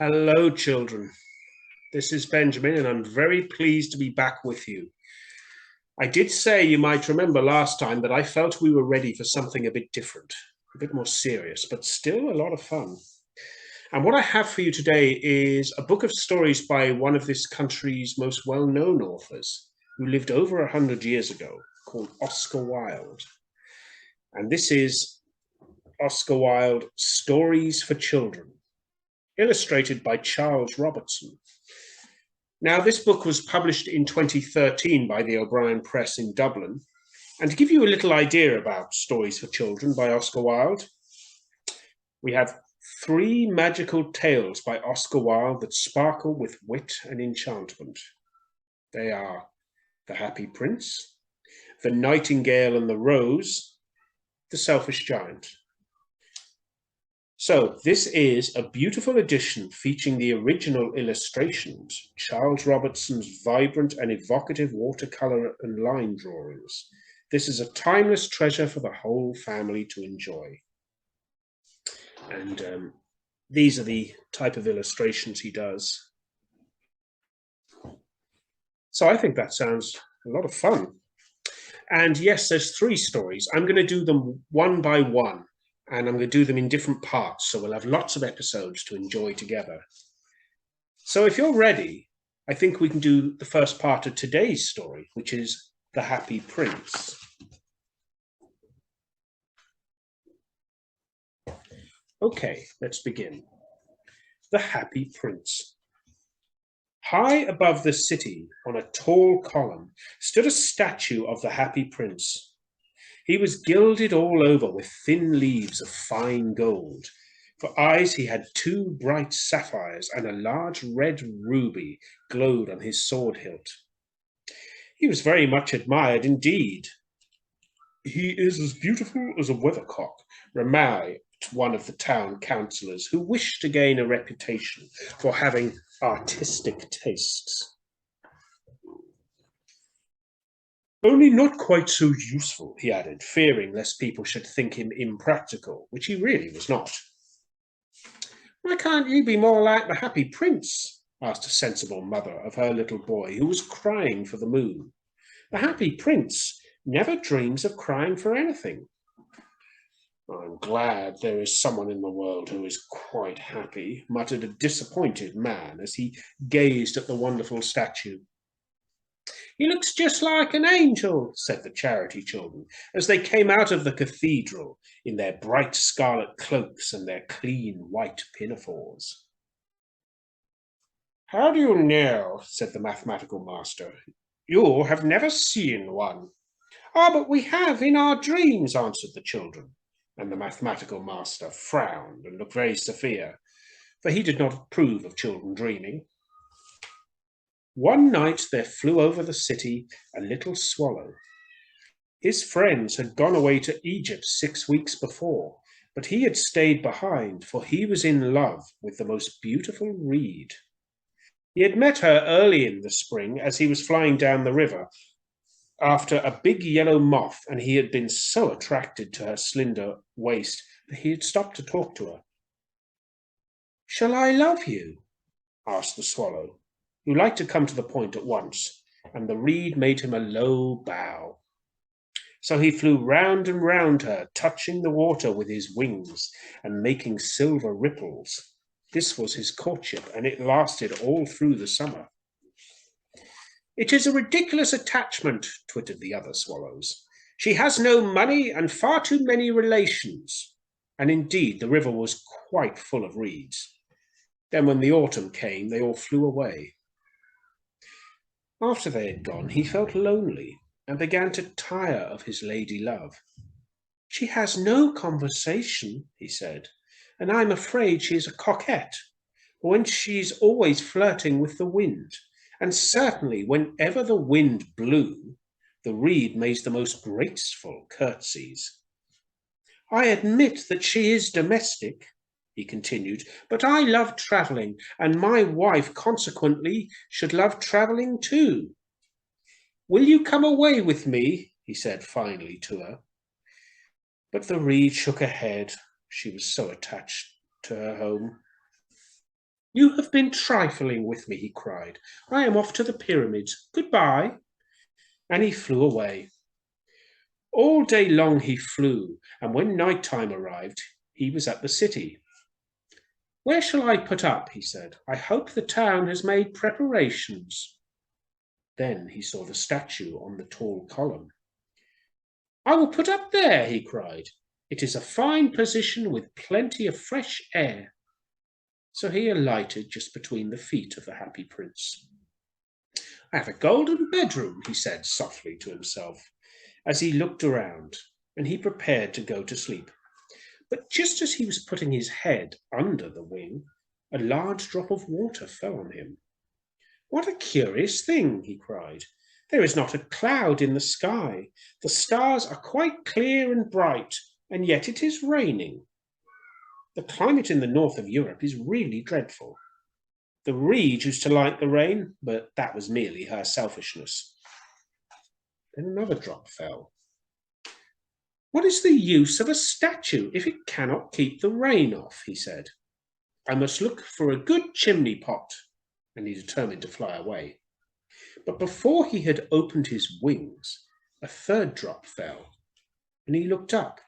Hello, children. This is Benjamin, and I'm very pleased to be back with you. I did say, you might remember last time, that I felt we were ready for something a bit different, a bit more serious, but still a lot of fun. And what I have for you today is a book of stories by one of this country's most well-known authors, who lived over 100 years ago, called Oscar Wilde. And this is Oscar Wilde, Stories for Children, illustrated by Charles Robertson. Now, this book was published in 2013 by the O'Brien Press in Dublin. And to give you a little idea about Stories for Children by Oscar Wilde, we have 3 magical tales by Oscar Wilde that sparkle with wit and enchantment. They are The Happy Prince, The Nightingale and the Rose, The Selfish Giant. So this is a beautiful edition featuring the original illustrations, Charles Robertson's vibrant and evocative watercolor and line drawings. This is a timeless treasure for the whole family to enjoy. And these are the type of illustrations he does. So I think that sounds a lot of fun. And yes, there's 3 stories. I'm going to do them one by one, and I'm going to do them in different parts, so we'll have lots of episodes to enjoy together. So if you're ready, I think we can do the first part of today's story, which is The Happy Prince. Okay, let's begin. The Happy Prince. High above the city, on a tall column, stood a statue of the Happy Prince. He was gilded all over with thin leaves of fine gold. For eyes he had 2 bright sapphires, and a large red ruby glowed on his sword hilt. He was very much admired indeed. "He is as beautiful as a weathercock," remarked one of the town councillors, who wished to gain a reputation for having artistic tastes. "Only not quite so useful," he added, fearing lest people should think him impractical, which he really was not. "Why can't you be more like the Happy Prince?" asked a sensible mother of her little boy, who was crying for the moon. "The Happy Prince never dreams of crying for anything." "I'm glad there is someone in the world who is quite happy," muttered a disappointed man as he gazed at the wonderful statue. "He looks just like an angel," said the charity children, as they came out of the cathedral in their bright scarlet cloaks and their clean white pinafores. "How do you know?" said the mathematical master. "You have never seen one." "Ah, but we have in our dreams," answered the children, and the mathematical master frowned and looked very severe, for he did not approve of children dreaming. One night there flew over the city a little swallow. His friends had gone away to Egypt 6 weeks before, but he had stayed behind, for he was in love with the most beautiful reed. He had met her early in the spring as he was flying down the river after a big yellow moth, and he had been so attracted to her slender waist that he had stopped to talk to her. "Shall I love you?" asked the swallow, who liked to come to the point at once, and the reed made him a low bow. So he flew round and round her, touching the water with his wings and making silver ripples. This was his courtship, and it lasted all through the summer. "It is a ridiculous attachment," twittered the other swallows. "She has no money and far too many relations." And indeed, the river was quite full of reeds. Then when the autumn came, they all flew away. After they had gone, he felt lonely and began to tire of his lady love. "She has no conversation," he said, "and I'm afraid she is a coquette, when she's always flirting with the wind. And certainly whenever the wind blew, the reed made the most graceful curtsies. I admit that she is domestic," he continued, "but I love travelling, and my wife consequently should love travelling too. Will you come away with me?" he said finally to her. But the reed shook her head. She was so attached to her home. You have been trifling with me, he cried. I am off to the pyramids. Goodbye. And he flew away. All day long he flew, and when night time arrived, he was at the city. Where shall I put up? He said. I hope the town has made preparations. Then he saw the statue on the tall column. I will put up there, he cried. It is a fine position with plenty of fresh air. So he alighted just between the feet of the happy prince. I have a golden bedroom, he said softly to himself, as he looked around, and he prepared to go to sleep. But just as he was putting his head under the wing, a large drop of water fell on him. What a curious thing, he cried. There is not a cloud in the sky. The stars are quite clear and bright, and yet it is raining. The climate in the north of Europe is really dreadful. The reed used to like the rain, but that was merely her selfishness. Then another drop fell. What is the use of a statue if it cannot keep the rain off, he said. I must look for a good chimney pot, and he determined to fly away. But before he had opened his wings, a third drop fell, and he looked up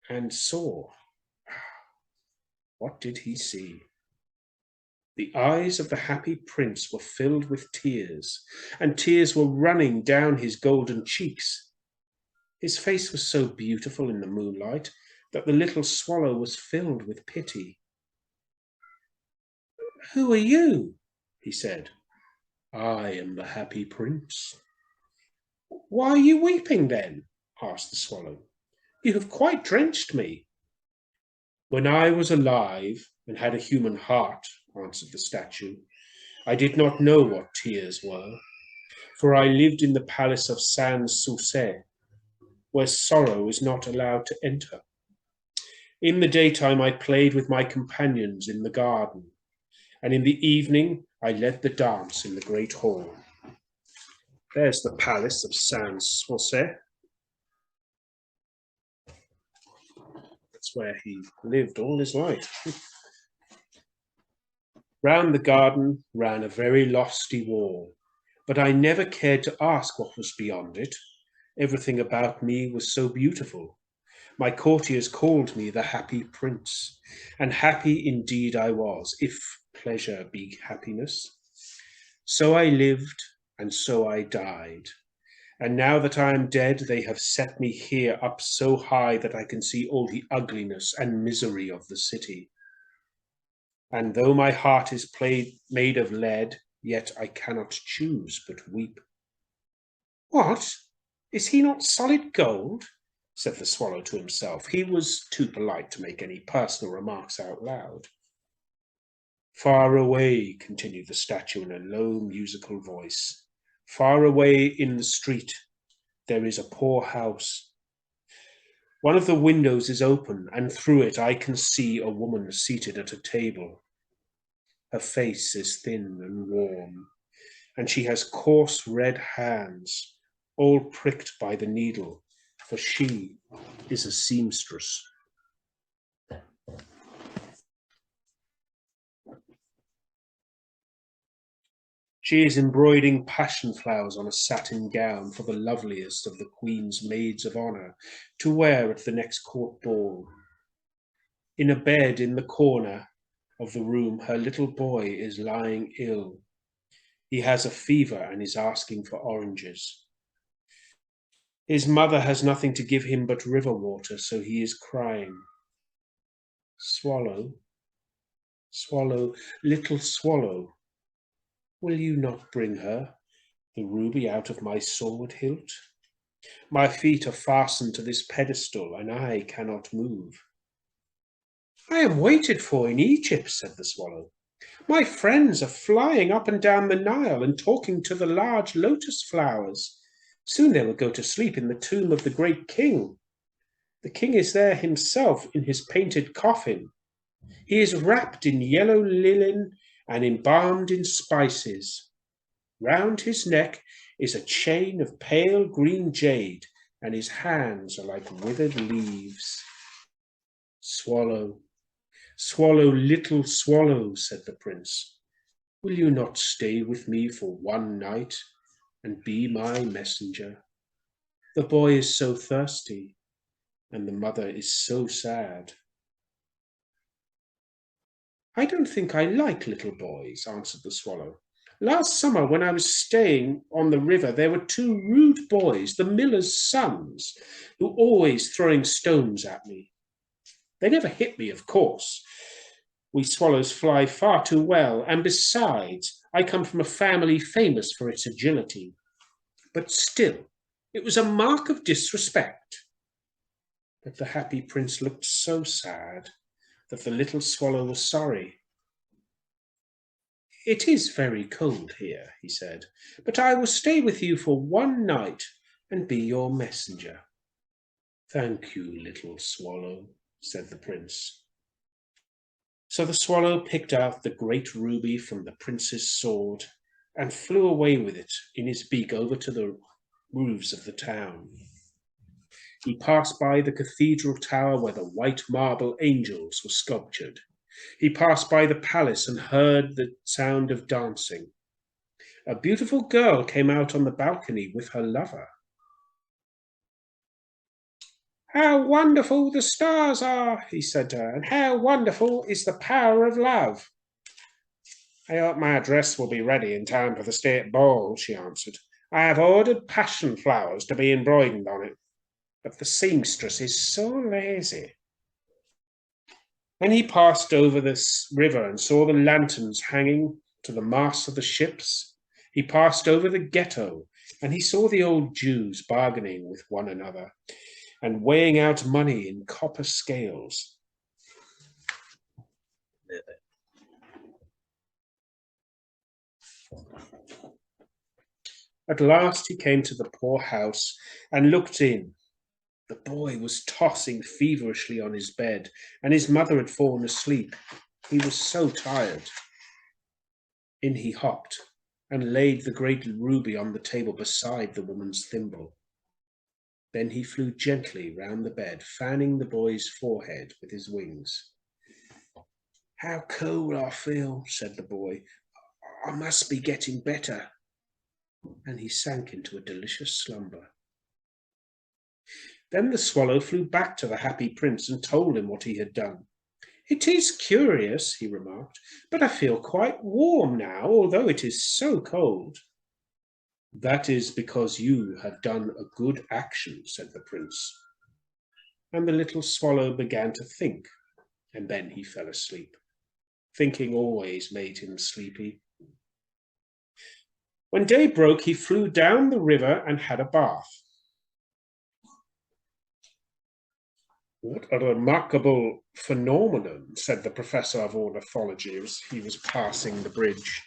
and saw. What did he see? The eyes of the happy prince were filled with tears, and tears were running down his golden cheeks. His face was so beautiful in the moonlight that the little swallow was filled with pity. Who are you? He said. I am the happy prince. Why are you weeping then? Asked the swallow. You have quite drenched me. When I was alive and had a human heart, answered the statue, I did not know what tears were, for I lived in the palace of Sans Souci, where sorrow is not allowed to enter. In the daytime I played with my companions in the garden, and in the evening I led the dance in the great hall. There's the palace of Sans Souci. That's where he lived all his life. Round the garden ran a very lofty wall, but I never cared to ask what was beyond it. Everything about me was so beautiful. My courtiers called me the happy prince, and happy indeed I was, if pleasure be happiness. So I lived, and so I died. And now that I am dead, they have set me here up so high that I can see all the ugliness and misery of the city. And though my heart is made of lead, yet I cannot choose but weep. What? Is he not solid gold? Said the swallow to himself. He was too polite to make any personal remarks out loud. Far away, continued the statue in a low musical voice, far away in the street, there is a poor house. One of the windows is open, and through it I can see a woman seated at a table. Her face is thin and warm, and she has coarse red hands, all pricked by the needle, for she is a seamstress. She is embroidering passion flowers on a satin gown for the loveliest of the Queen's maids of honour to wear at the next court ball. In a bed in the corner of the room, her little boy is lying ill. He has a fever and is asking for oranges. His mother has nothing to give him but river water, so he is crying. Swallow, swallow, little swallow, will you not bring her the ruby out of my sword hilt? My feet are fastened to this pedestal, and I cannot move. I am waited for in Egypt, said the swallow. My friends are flying up and down the Nile and talking to the large lotus flowers. Soon they will go to sleep in the tomb of the great king. The king is there himself in his painted coffin. He is wrapped in yellow linen and embalmed in spices. Round his neck is a chain of pale green jade, and his hands are like withered leaves. Swallow, "Swallow, little swallow," said the prince, "will you not stay with me for one night and be my messenger? The boy is so thirsty, and the mother is so sad." "I don't think I like little boys," answered the swallow. "Last summer, when I was staying on the river, there were two rude boys, the miller's sons, who were always throwing stones at me. They never hit me, of course. We swallows fly far too well, and besides, I come from a family famous for its agility. But still, it was a mark of disrespect." But the happy prince looked so sad that the little swallow was sorry. "It is very cold here," he said, "but I will stay with you for one night and be your messenger." "Thank you, little swallow," said the prince. So the swallow picked out the great ruby from the prince's sword and flew away with it in his beak over to the roofs of the town. He passed by the cathedral tower where the white marble angels were sculptured. He passed by the palace and heard the sound of dancing. A beautiful girl came out on the balcony with her lover. "How wonderful the stars are," he said to her, "and how wonderful is the power of love." "I hope my dress will be ready in time for the state ball," she answered. "I have ordered passion flowers to be embroidered on it, but the seamstress is so lazy." Then he passed over this river and saw the lanterns hanging to the masts of the ships. He passed over the ghetto, and he saw the old Jews bargaining with one another and weighing out money in copper scales. At last he came to the poor house and looked in. The boy was tossing feverishly on his bed, and his mother had fallen asleep. He was so tired. In he hopped and laid the great ruby on the table beside the woman's thimble. Then he flew gently round the bed, fanning the boy's forehead with his wings. "How cold I feel," said the boy. "I must be getting better." And he sank into a delicious slumber. Then the swallow flew back to the happy prince and told him what he had done. "It is curious," he remarked, "but I feel quite warm now, although it is so cold." "That is because you have done a good action," said the prince. And the little swallow began to think, and then he fell asleep. Thinking always made him sleepy. When day broke, he flew down the river and had a bath. "What a remarkable phenomenon," said the professor of ornithology as he was passing the bridge.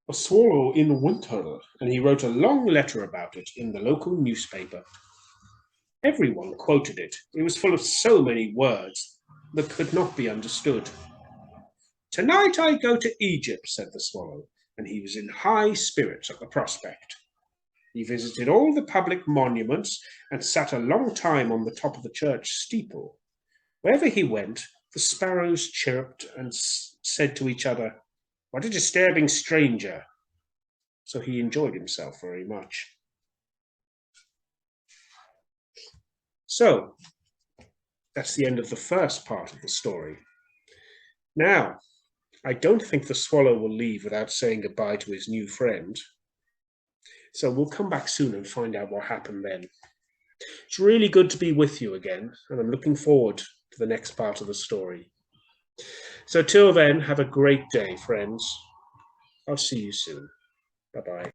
"A swallow in winter," and he wrote a long letter about it in the local newspaper. Everyone quoted it. It was full of so many words that could not be understood. "Tonight I go to Egypt," said the swallow, and he was in high spirits at the prospect. He visited all the public monuments and sat a long time on the top of the church steeple. Wherever he went, the sparrows chirped and said to each other, "What a disturbing stranger!" So he enjoyed himself very much. So, that's the end of the first part of the story. Now, I don't think the swallow will leave without saying goodbye to his new friend. So we'll come back soon and find out what happened then. It's really good to be with you again, and I'm looking forward to the next part of the story. So till then, have a great day, friends. I'll see you soon. Bye-bye.